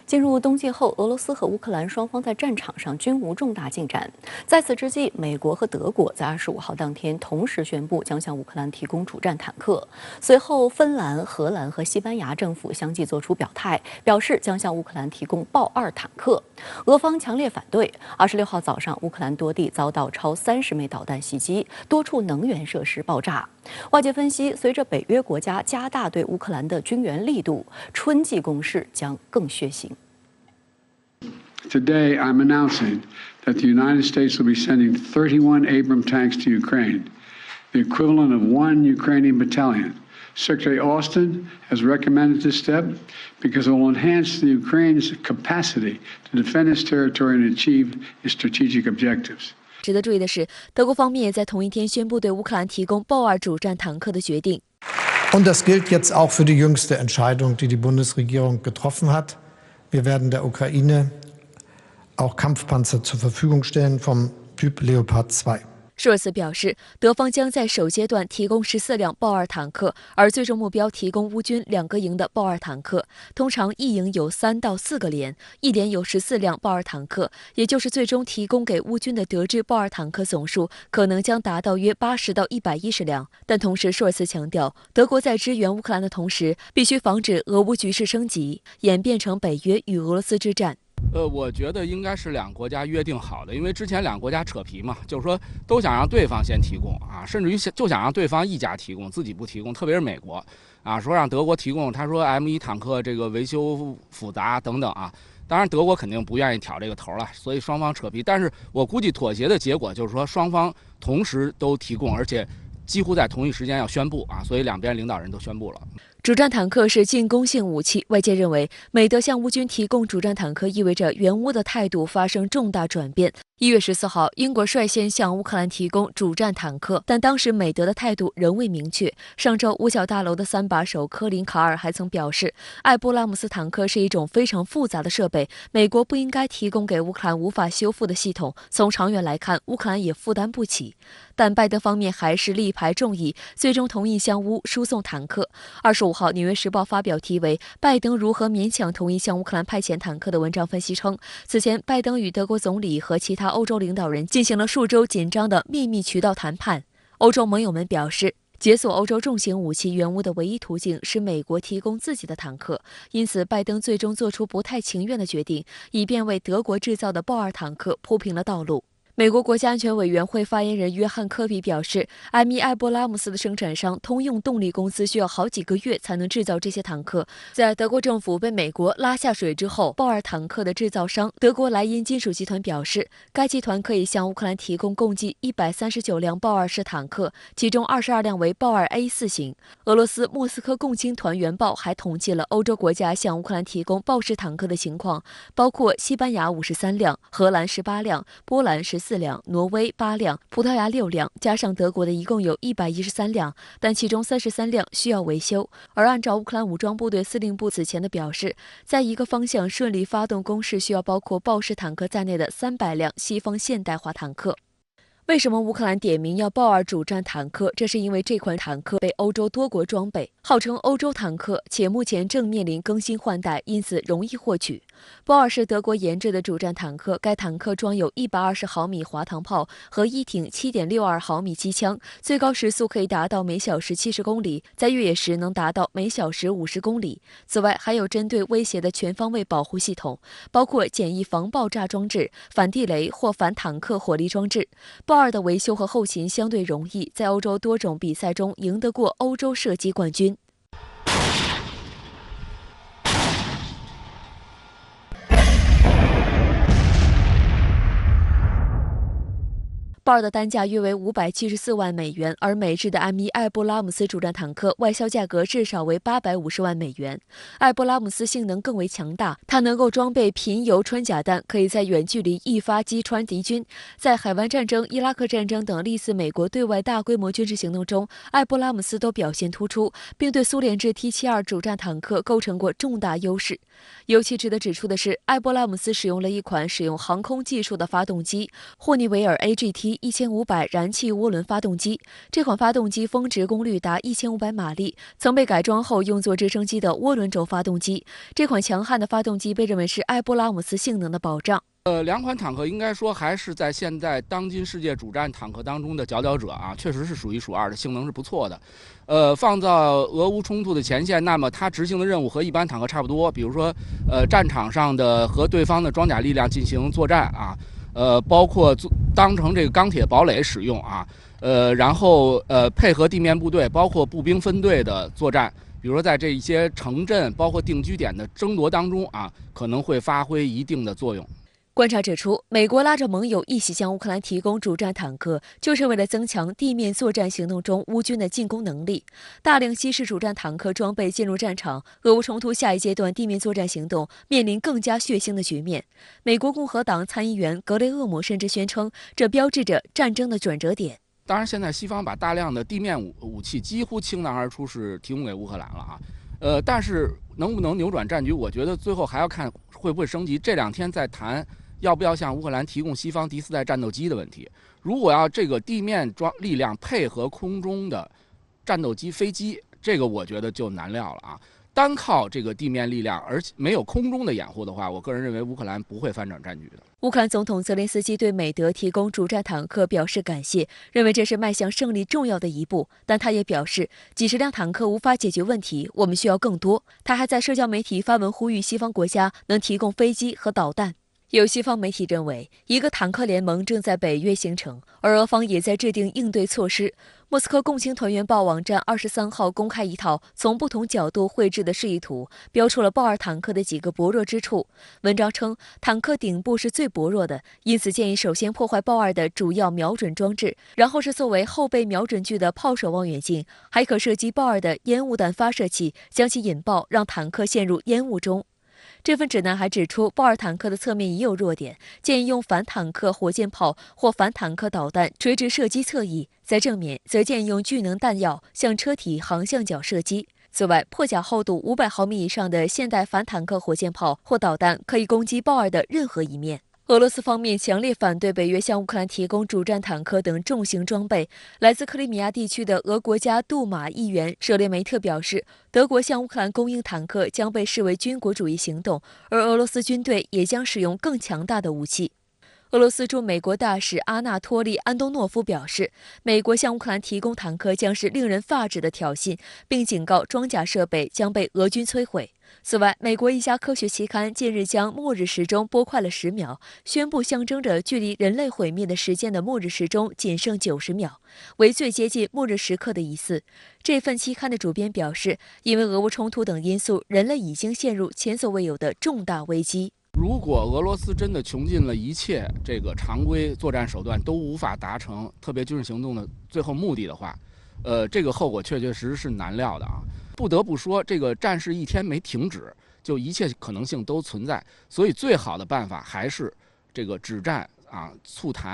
进入冬季后，俄罗斯和乌克兰双方在战场上均无重大进展。在此之际，美国和德国在25号当天同时宣布将向乌克兰提供主战坦克。随后，芬兰、荷兰和西班牙政府相继作出表态，表示将向乌克兰提供豹2坦克。俄方强烈反对。26号早上，乌克兰多地遭到超30枚导弹袭击，多处能源设施爆炸。外界分析，随着北约国家加大对乌克兰的军援力度，春季攻势将更血腥。Today, I'm announcing that the United States will be sending 31 Abrams tanks to Ukraine, the equivalent of 1 Ukrainian battalion. Secretary Austin has recommended this step because it will enhance the Ukraine's capacity to defend its territory and achieve its strategic objectives. 值得注意的是，德国方面也在同一天宣布对乌克兰提供豹2主战坦克的决定。Und das gilt jetzt auch für die jüngste Entscheidung, die die Bundesregierung getroffen hat. Wir werden der Ukraine auch Kampfpanzer zur Verfügung stellen vom Typ Leopard 2。舒尔茨表示，德方将在首阶段提供14辆豹2坦克，而最终目标提供乌军2个营的豹2坦克。通常一营有3到4个连，一连有14辆豹2坦克，也就是最终提供给乌军的德制豹2坦克总数可能将达到约80到110辆。但同时，舒尔茨强调，德国在支援乌克兰的同时，必须防止俄乌局势升级，演变成北约与俄罗斯之战。我觉得应该是两个国家约定好的，因为之前两个国家扯皮嘛，就是说都想让对方先提供啊，甚至于就想让对方一家提供，自己不提供，特别是美国啊，说让德国提供，他说 M1坦克这个维修复杂等等啊，当然德国肯定不愿意挑这个头了，所以双方扯皮，但是我估计妥协的结果就是说双方同时都提供，而且几乎在同一时间要宣布啊，所以两边领导人都宣布了。主战坦克是进攻性武器，外界认为美德向乌军提供主战坦克意味着援乌的态度发生重大转变。1月14号，英国率先向乌克兰提供主战坦克，但当时美德的态度仍未明确。上周，五角大楼的3把手科林·卡尔还曾表示，艾布拉姆斯坦克是一种非常复杂的设备，美国不应该提供给乌克兰无法修复的系统。从长远来看，乌克兰也负担不起。但拜登方面还是力排众议，最终同意向乌输送坦克。25号，《纽约时报》发表题为《拜登如何勉强同意向乌克兰派遣坦克》的文章，分析称，此前拜登与德国总理和其他欧洲领导人进行了数周紧张的秘密渠道谈判。欧洲盟友们表示，解锁欧洲重型武器援乌的唯一途径是美国提供自己的坦克，因此拜登最终做出不太情愿的决定，以便为德国制造的豹2坦克铺平了道路。美国国家安全委员会发言人约翰·科比表示，M1艾布拉姆斯的生产商通用动力公司需要好几个月才能制造这些坦克。在德国政府被美国拉下水之后，豹2坦克的制造商德国莱茵金属集团表示，该集团可以向乌克兰提供共计139辆豹2式坦克，其中22辆为豹2 A4 型。俄罗斯莫斯科共青团原报还统计了欧洲国家向乌克兰提供豹式坦克的情况，包括西班牙53辆、荷兰18辆、波兰14辆、挪威8辆、葡萄牙6辆，加上德国的一共有113辆，但其中33辆需要维修。而按照乌克兰武装部队司令部此前的表示，在一个方向顺利发动攻势需要包括豹式坦克在内的300辆西方现代化坦克。为什么乌克兰点名要豹2主战坦克？这是因为这款坦克被欧洲多国装备，号称欧洲坦克，且目前正面临更新换代，因此容易获取。豹2是德国研制的主战坦克，该坦克装有120毫米滑膛炮和一挺 7.62 毫米机枪，最高时速可以达到每小时70公里，在越野时能达到每小时50公里。此外，还有针对威胁的全方位保护系统，包括简易防爆炸装置、反地雷或反坦克火力装置。豹2的维修和后勤相对容易，在欧洲多种比赛中赢得过欧洲射击冠军。豹2的单价约为574万美元，而美制的 M1艾布拉姆斯主战坦克外销价格至少为850万美元。艾布拉姆斯性能更为强大，它能够装备贫铀穿甲弹，可以在远距离一发击穿敌军。在海湾战争、伊拉克战争等历次美国对外大规模军事行动中，艾布拉姆斯都表现突出，并对苏联制 T-72主战坦克构成过重大优势。尤其值得指出的是，艾布拉姆斯使用了一款使用航空技术的发动机——霍尼韦尔 AGT。1500燃气涡轮发动机。这款发动机峰值功率达1500马力，曾被改装后用作直升机的涡轮轴发动机。这款强悍的发动机被认为是埃布拉姆斯性能的保障。两款坦克应该说还是在现在当今世界主战坦克当中的佼佼者啊，确实是数一数二的，性能是不错的。放到俄乌冲突的前线，那么它执行的任务和一般坦克差不多，比如说战场上的和对方的装甲力量进行作战啊，包括当成这个钢铁堡垒使用啊，然后配合地面部队，包括步兵分队的作战。比如说，在这一些城镇，包括定居点的争夺当中啊，可能会发挥一定的作用。观察指出，美国拉着盟友一起向乌克兰提供主战坦克，就是为了增强地面作战行动中乌军的进攻能力。大量西式主战坦克装备进入战场，俄乌冲突下一阶段地面作战行动面临更加血腥的局面。美国共和党参议员格雷厄姆甚至宣称，这标志着战争的转折点。当然，现在西方把大量的地面武器几乎倾囊而出，是提供给乌克兰了啊。但是能不能扭转战局，我觉得最后还要看会不会升级。这2天在谈要不要向乌克兰提供西方第4代战斗机的问题。如果要这个地面力量配合空中的战斗机、飞机，这个我觉得就难料了啊。单靠这个地面力量，而且没有空中的掩护的话，我个人认为乌克兰不会翻转战局的。乌克兰总统泽连斯基对美德提供主战坦克表示感谢，认为这是迈向胜利重要的一步。但他也表示，几十辆坦克无法解决问题，我们需要更多。他还在社交媒体发文呼吁西方国家能提供飞机和导弹。有西方媒体认为，一个坦克联盟正在北约形成，而俄方也在制定应对措施。莫斯科共青团员报网站23号公开一套从不同角度绘制的示意图，标出了豹2坦克的几个薄弱之处。文章称，坦克顶部是最薄弱的，因此建议首先破坏豹2的主要瞄准装置，然后是作为后备瞄准具的炮手望远镜，还可射击豹2的烟雾弹发射器，将其引爆，让坦克陷入烟雾中。这份指南还指出，豹2坦克的侧面也有弱点，建议用反坦克火箭炮或反坦克导弹垂直射击侧翼，在正面则建议用巨能弹药向车体航向角射击。此外，破甲厚度500毫米以上的现代反坦克火箭炮或导弹可以攻击豹2的任何一面。俄罗斯方面强烈反对北约向乌克兰提供主战坦克等重型装备。来自克里米亚地区的俄国家杜马议员舍列梅特表示，德国向乌克兰供应坦克将被视为军国主义行动，而俄罗斯军队也将使用更强大的武器。俄罗斯驻美国大使阿纳托利·安东诺夫表示，美国向乌克兰提供坦克将是令人发指的挑衅，并警告装甲设备将被俄军摧毁。此外，美国一家科学期刊近日将末日时钟拨快了10秒，宣布象征着距离人类毁灭的时间的末日时钟仅剩90秒，为最接近末日时刻的一次。这份期刊的主编表示，因为俄乌冲突等因素，人类已经陷入前所未有的重大危机。如果俄罗斯真的穷尽了一切这个常规作战手段都无法达成特别军事行动的最后目的的话，这个后果确确实实是难料的啊。不得不说，这个战事一天没停止，就一切可能性都存在。所以最好的办法还是这个止战啊，促谈。